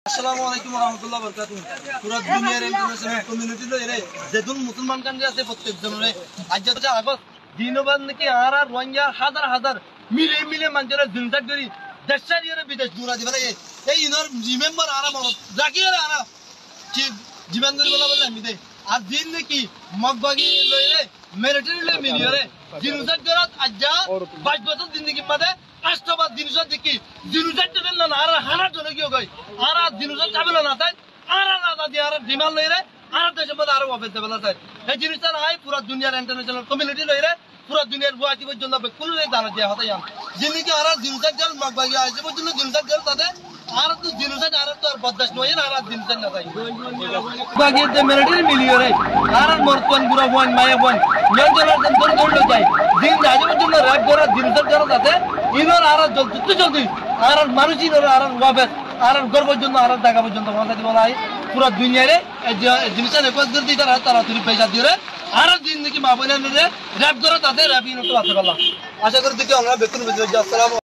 আসসালামু আলাইকুম ওয়া বারাকাতুহু। পুরো দুনিয়ার ইন্টারন্যাশনাল কমিউনিটি রে যেদুন মুসলমান কান্ট্রি আছে প্রত্যেকজনরে আজ যত আগস্ট দিনবাদ নাকি আর রোহিঙ্গা হাজার হাজার মিলে মিলে মানুষের জিন্দাত করি দেশের ইরে বিদেশ দূরা দিবা লাগে এই ইনর রিমেম্বার আর মনত জাকির আর কি জীবন ধরে বলা আমি দে আর দিন নাকি মগবাগি লইরে মিলিটারি লই মিলিয়রে জিন্দাত করত আজ্জা 22 বছর জিন্দেগি মাদে রাষ্ট্রবাদ জিনিসের দেখি জিনিসের দেবেন না আর হানা চলে গিয়ে গই আর জিনিসের যাবে না তাই আর আলাদা দিয়ে আর ডিমান্ড লইরে আর দেশের মধ্যে আরো অফিস দেবে না তাই এই জিনিসটা নাই পুরো দুনিয়ার ইন্টারন্যাশনাল কমিউনিটি লইরে পুরো দুনিয়ার গুয়াহাটি পর্যন্ত কোনো দাঁড়া দেওয়া হতে যান যিনিকে আর জিনিসের জল মগবাগি আসে পর্যন্ত জিনিসের জল তাদের আর তো জিনিসের আর তো আর বদদাস্ত নয় না আর জিনিসের না তাই বাগিয়ে যে মিলিটারি মিলিয়রে আর মরতন গুরা বন মায়া বন নিয়ন্ত্রণের দর দৌড় যায় দিন যাবে পর্যন্ত র্যাপ করা জিনিসের জল তাতে ইনর আর জলদি আর মানুষ ইনর আর ওয়াবেস আর গর্বের জন্য আর টাকা পর্যন্ত পৌঁছা দিব না পুরো দুনিয়ারে জিনিসটা রেকর্ড করে দিই তারা তুই পয়সা দিয়ে আর দিন নাকি মা বোনের র্যাপ করে তাদের র্যাপ ইনর তো আছে বলা আশা করি দেখি আমরা বেতন বুঝে আসসালাম